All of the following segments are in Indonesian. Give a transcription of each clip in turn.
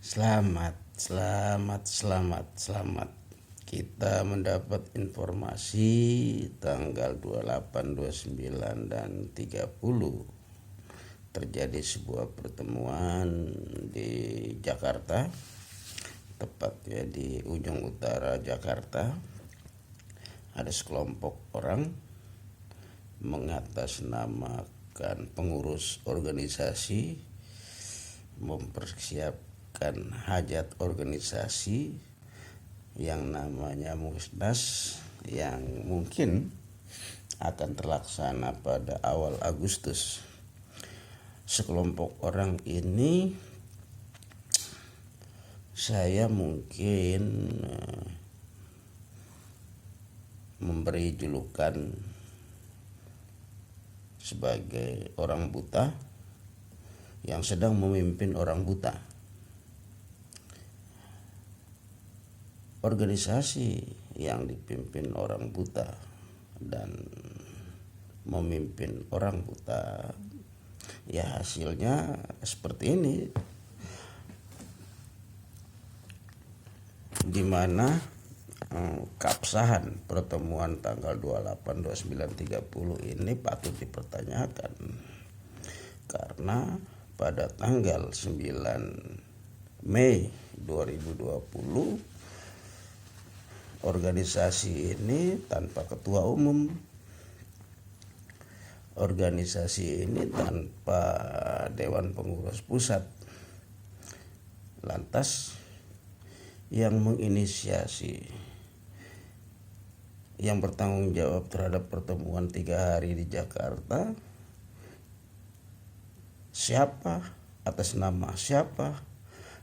Selamat. Kita mendapat informasi tanggal 28, 29 dan 30 terjadi sebuah pertemuan di Jakarta, tepatnya di ujung utara Jakarta. Ada sekelompok orang mengatasnamakan pengurus organisasi mempersiapkan hajat organisasi yang namanya Musnas, yang mungkin akan terlaksana pada awal Agustus. Sekelompok orang ini saya mungkin memberi julukan sebagai orang buta yang sedang memimpin orang buta. Organisasi yang dipimpin orang buta dan memimpin orang buta, ya hasilnya seperti ini, di mana keabsahan pertemuan tanggal 28, 29, 30 ini patut dipertanyakan, karena pada tanggal 9 Mei 2020 organisasi ini tanpa ketua umum, organisasi ini tanpa Dewan Pengurus Pusat. Lantas yang menginisiasi, yang bertanggung jawab terhadap pertemuan 3 hari di Jakarta, siapa, atas nama siapa,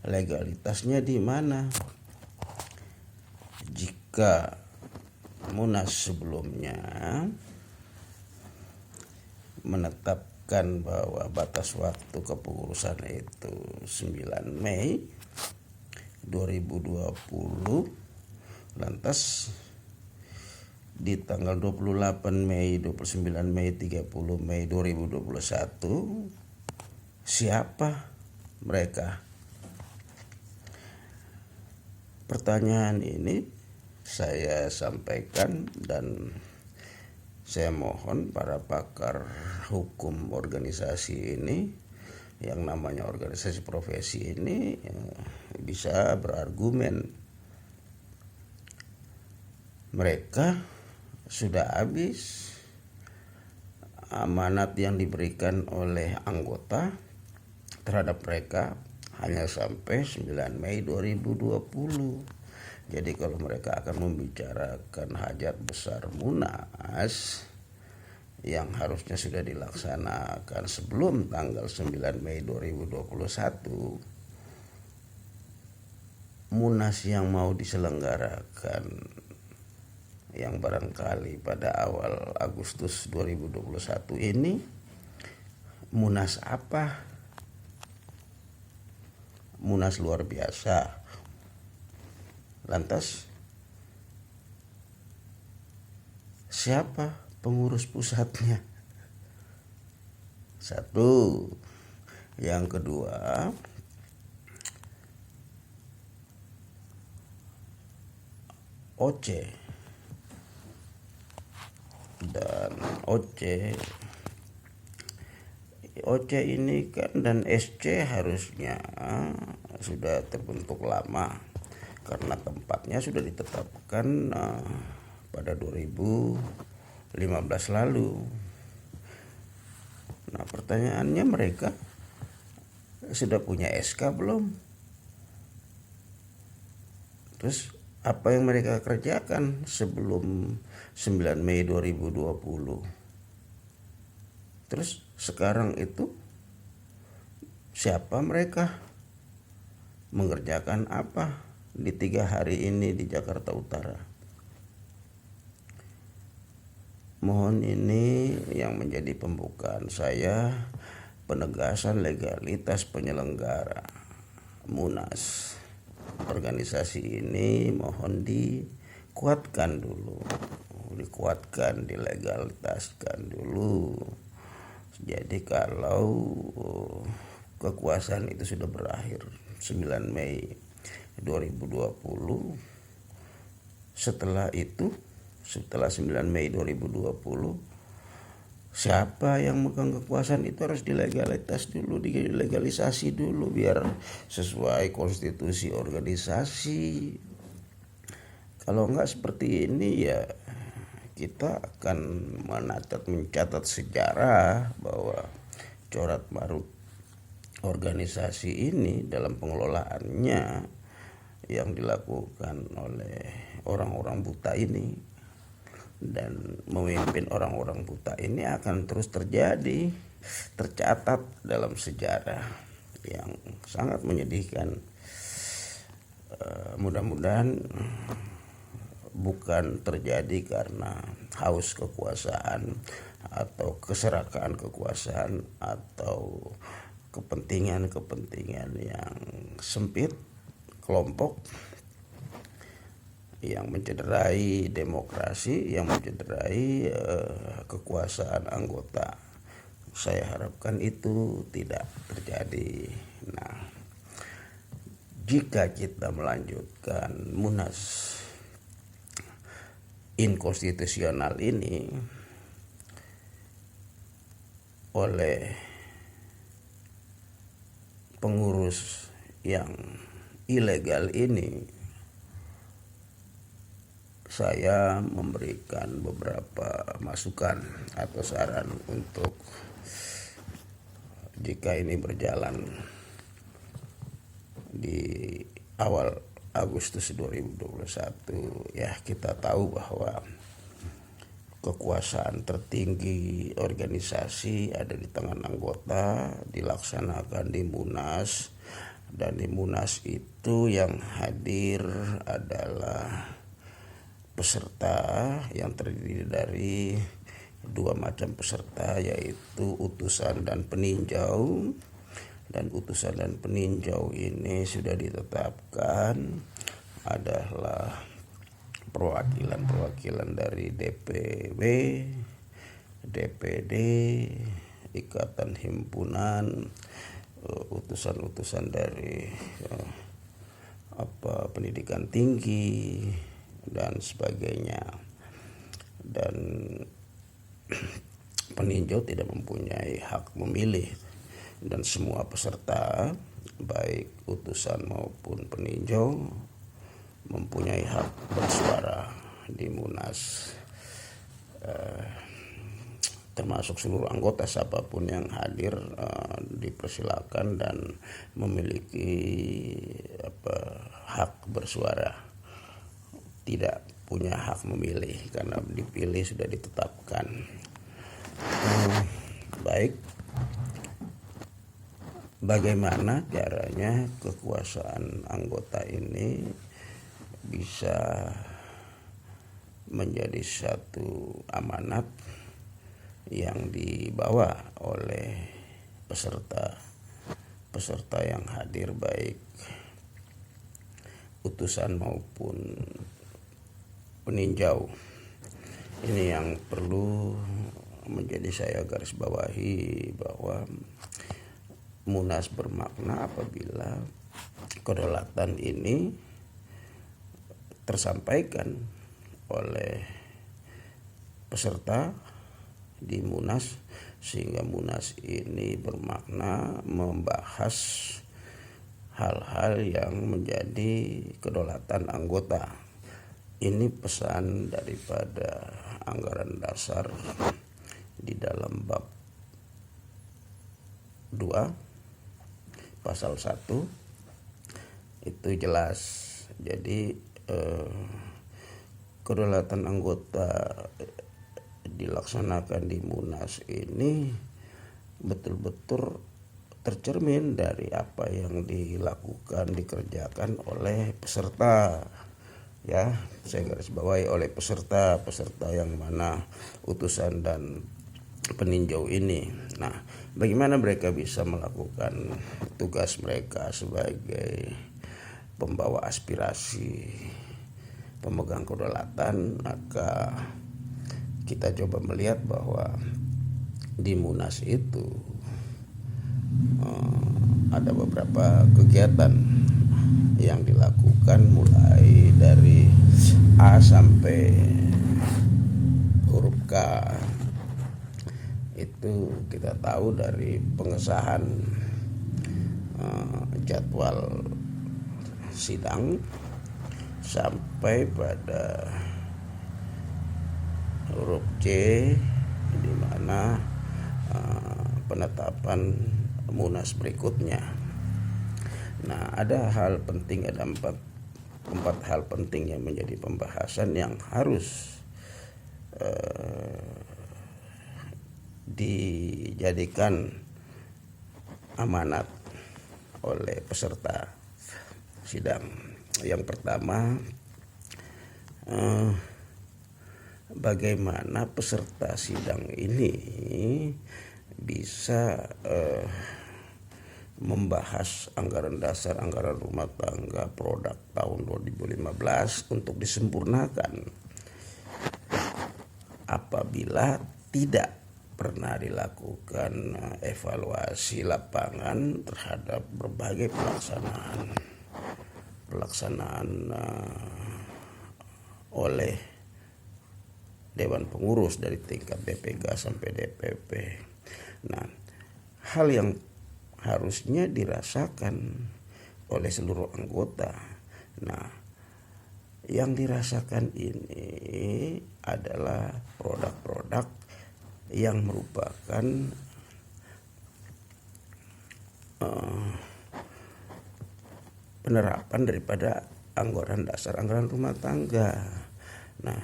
legalitasnya di mana? Jika Munas sebelumnya menetapkan bahwa batas waktu kepengurusan itu 9 Mei 2020, lantas di tanggal 28 Mei, 29 Mei, 30 Mei 2021, siapa mereka? Pertanyaan ini saya sampaikan dan saya mohon para pakar hukum organisasi ini, yang namanya organisasi profesi ini, bisa berargumen. Mereka sudah habis amanat yang diberikan oleh anggota terhadap mereka hanya sampai 9 Mei 2020. Jadi kalau mereka akan membicarakan hajat besar Munas yang harusnya sudah dilaksanakan sebelum tanggal 9 Mei 2021, Munas yang mau diselenggarakan yang barangkali pada awal Agustus 2021 ini, Munas apa? Munas luar biasa. Lantas siapa pengurus pusatnya? Satu. Yang kedua, OC dan OC ini kan dan SC harusnya sudah terbentuk lama, karena tempatnya sudah ditetapkan pada 2015 lalu. Nah, pertanyaannya, mereka sudah punya SK belum? Terus apa yang mereka kerjakan sebelum 9 Mei 2020? Terus sekarang itu siapa mereka? Mengerjakan apa di 3 hari ini di Jakarta Utara? Mohon ini yang menjadi pembukaan saya, penegasan legalitas penyelenggara Munas. Organisasi ini mohon dikuatkan dulu, dilegalitaskan dulu. Jadi kalau kekuasaan itu sudah berakhir, 9 Mei 2020. Setelah 9 Mei 2020, siapa yang megang kekuasaan itu harus dilegalisasi dulu biar sesuai konstitusi organisasi. Kalau enggak seperti ini ya kita akan mencatat sejarah bahwa corak marut organisasi ini dalam pengelolaannya yang dilakukan oleh orang-orang buta ini dan memimpin orang-orang buta ini akan terus terjadi, tercatat dalam sejarah yang sangat menyedihkan. Mudah-mudahan bukan terjadi karena haus kekuasaan atau keserakaan kekuasaan atau kepentingan-kepentingan yang sempit kelompok yang mencederai demokrasi, yang mencederai kekuasaan anggota. Saya harapkan itu tidak terjadi. Nah, jika kita melanjutkan Munas inkonstitusional ini oleh pengurus yang ilegal ini, saya memberikan beberapa masukan atau saran untuk jika ini berjalan di awal Agustus 2021, ya kita tahu bahwa kekuasaan tertinggi organisasi ada di tangan anggota, dilaksanakan di Munas, dan di Munas itu yang hadir adalah peserta yang terdiri dari dua macam peserta, yaitu utusan dan peninjau. Dan utusan dan peninjau ini sudah ditetapkan adalah perwakilan dari DPW, DPD, ikatan himpunan, utusan-utusan dari pendidikan tinggi dan sebagainya. Dan peninjau tidak mempunyai hak memilih, dan semua peserta baik utusan maupun peninjau mempunyai hak bersuara di Munas, termasuk seluruh anggota siapapun yang hadir dipersilakan dan memiliki hak bersuara, tidak punya hak memilih karena dipilih sudah ditetapkan. Baik, bagaimana caranya kekuasaan anggota ini bisa menjadi satu amanat yang dibawa oleh peserta yang hadir, baik utusan maupun peninjau. Ini yang perlu menjadi saya garis bawahi, bahwa Munas bermakna apabila kedaulatan ini tersampaikan oleh peserta di Munas, sehingga Munas ini bermakna membahas hal-hal yang menjadi kedaulatan anggota. Ini pesan daripada anggaran dasar di dalam bab 2 pasal 1 itu jelas. Jadi kedaulatan anggota dilaksanakan di Munas ini betul-betul tercermin dari apa yang dikerjakan oleh peserta. Ya, saya garis bawahi oleh peserta yang mana utusan dan peninjau ini. Nah, bagaimana mereka bisa melakukan tugas mereka sebagai pembawa aspirasi pemegang kedaulatan? Maka kita coba melihat bahwa di Munas itu ada beberapa kegiatan yang dilakukan mulai dari A sampai huruf K. Itu kita tahu dari pengesahan jadwal sidang sampai pada huruf C, di mana penetapan munas berikutnya. Nah, ada hal penting, ada empat hal penting yang menjadi pembahasan yang harus dijadikan amanat oleh peserta sidang. Yang pertama, bagaimana peserta sidang ini bisa membahas anggaran dasar, anggaran rumah tangga, produk tahun 2015 untuk disempurnakan apabila tidak pernah dilakukan evaluasi lapangan terhadap berbagai pelaksanaan oleh Dewan Pengurus dari tingkat DPK sampai DPP. Nah, hal yang harusnya dirasakan oleh seluruh anggota. Nah, yang dirasakan ini adalah produk-produk yang merupakan penerapan daripada anggaran dasar, anggaran rumah tangga. Nah,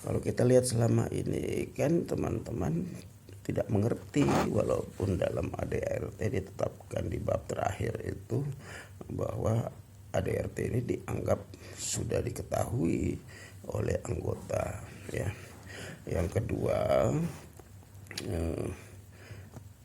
kalau kita lihat selama ini kan teman-teman tidak mengerti, walaupun dalam ADART ditetapkan di bab terakhir itu bahwa ADART ini dianggap sudah diketahui oleh anggota, ya. Yang kedua,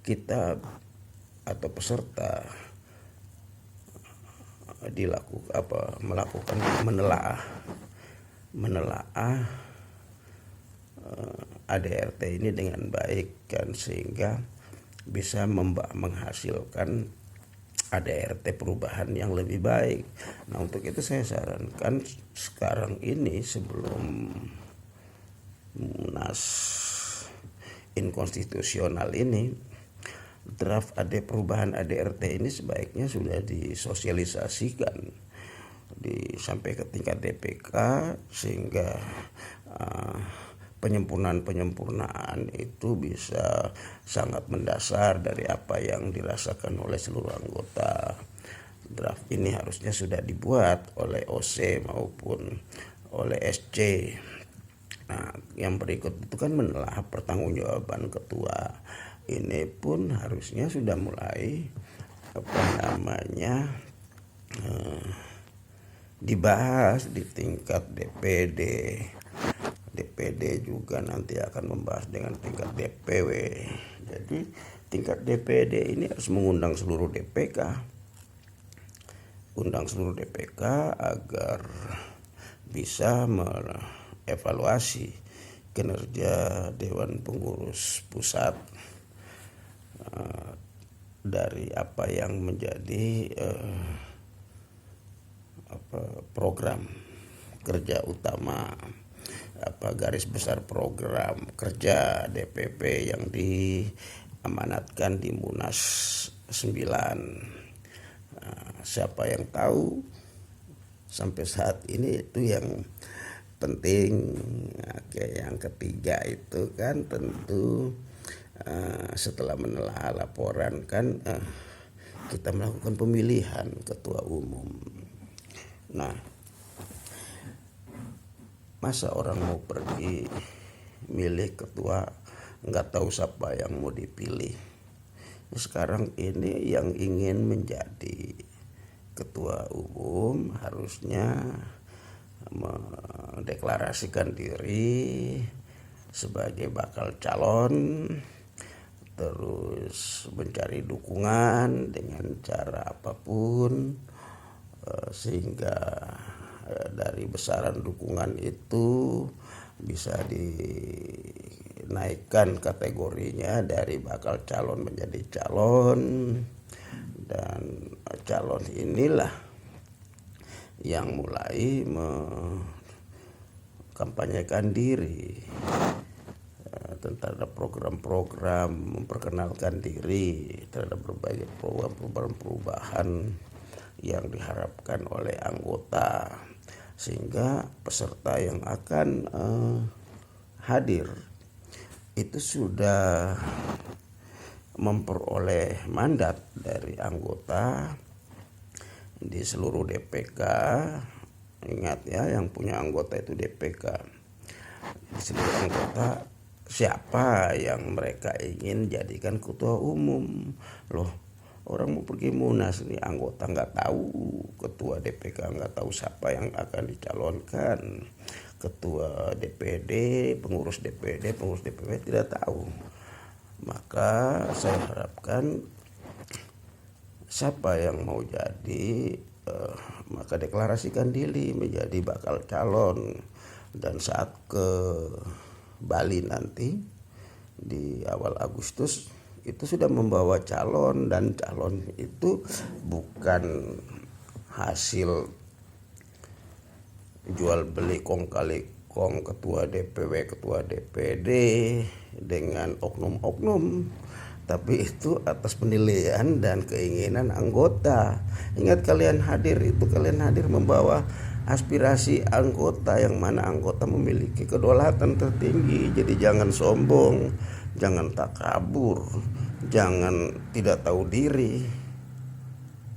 kita atau peserta melakukan menelaah ADART ini dengan baik kan, sehingga bisa menghasilkan ADART perubahan yang lebih baik. Nah, untuk itu saya sarankan sekarang ini sebelum Munas inkonstitusional ini, draft perubahan ADART ini sebaiknya sudah disosialisasikan sampai ke tingkat DPK, sehingga penyempurnaan itu bisa sangat mendasar dari apa yang dirasakan oleh seluruh anggota. Draft ini harusnya sudah dibuat oleh OC maupun oleh SC. Nah, yang berikut itu kan menelaah pertanggungjawaban ketua. Ini pun harusnya sudah mulai dibahas di tingkat DPD. DPD juga nanti akan membahas dengan tingkat DPW. Jadi tingkat DPD ini harus mengundang seluruh DPK. Undang seluruh DPK agar bisa evaluasi kinerja Dewan Pengurus Pusat dari apa yang menjadi program kerja utama, garis besar program kerja DPP yang diamanatkan di Munas 9. Siapa yang tahu sampai saat ini itu yang penting. Oke, yang ketiga itu kan tentu setelah menelaah laporan kan kita melakukan pemilihan ketua umum. Nah, masa orang mau pergi milih ketua nggak tahu siapa yang mau dipilih. Sekarang ini yang ingin menjadi ketua umum harusnya mendeklarasikan diri sebagai bakal calon, terus mencari dukungan dengan cara apapun, sehingga dari besaran dukungan itu bisa dinaikkan kategorinya dari bakal calon menjadi calon. Dan calon inilah yang mulai mengkampanyekan diri terhadap program-program, memperkenalkan diri terhadap berbagai program perubahan yang diharapkan oleh anggota, sehingga peserta yang akan hadir itu sudah memperoleh mandat dari anggota di seluruh DPK. Ingat ya, yang punya anggota itu DPK. Di seluruh anggota, siapa yang mereka ingin jadikan ketua umum. Loh, orang mau pergi munas nih, anggota nggak tahu, ketua DPK nggak tahu siapa yang akan dicalonkan, ketua DPD, pengurus DPD, pengurus DPW tidak tahu. Maka saya harapkan siapa yang mau jadi, maka deklarasikan diri menjadi bakal calon. Dan saat ke Bali nanti di awal Agustus itu sudah membawa calon, dan calon itu bukan hasil jual beli kong kali kong ketua DPW, ketua DPD dengan oknum-oknum, tapi itu atas penilaian dan keinginan anggota. Ingat, kalian hadir itu kalian hadir membawa aspirasi anggota, yang mana anggota memiliki kedaulatan tertinggi. Jadi jangan sombong, jangan takabur, jangan tidak tahu diri.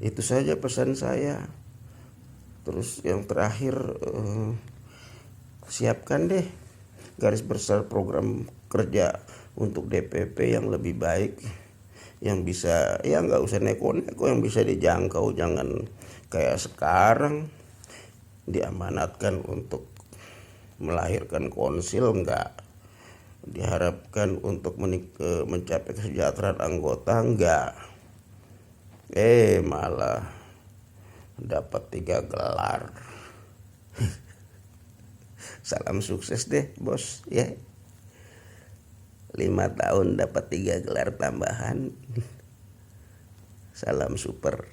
Itu saja pesan saya. Terus yang terakhir, siapkan deh garis besar program kerja untuk DPP yang lebih baik, yang bisa, ya nggak usah neko-neko, yang bisa dijangkau. Jangan kayak sekarang diamanatkan untuk melahirkan konsil, enggak. Diharapkan untuk mencapai kesejahteraan anggota, enggak. Malah dapat 3 gelar. Salam sukses deh bos ya. 5 tahun dapat 3 gelar tambahan. Salam super.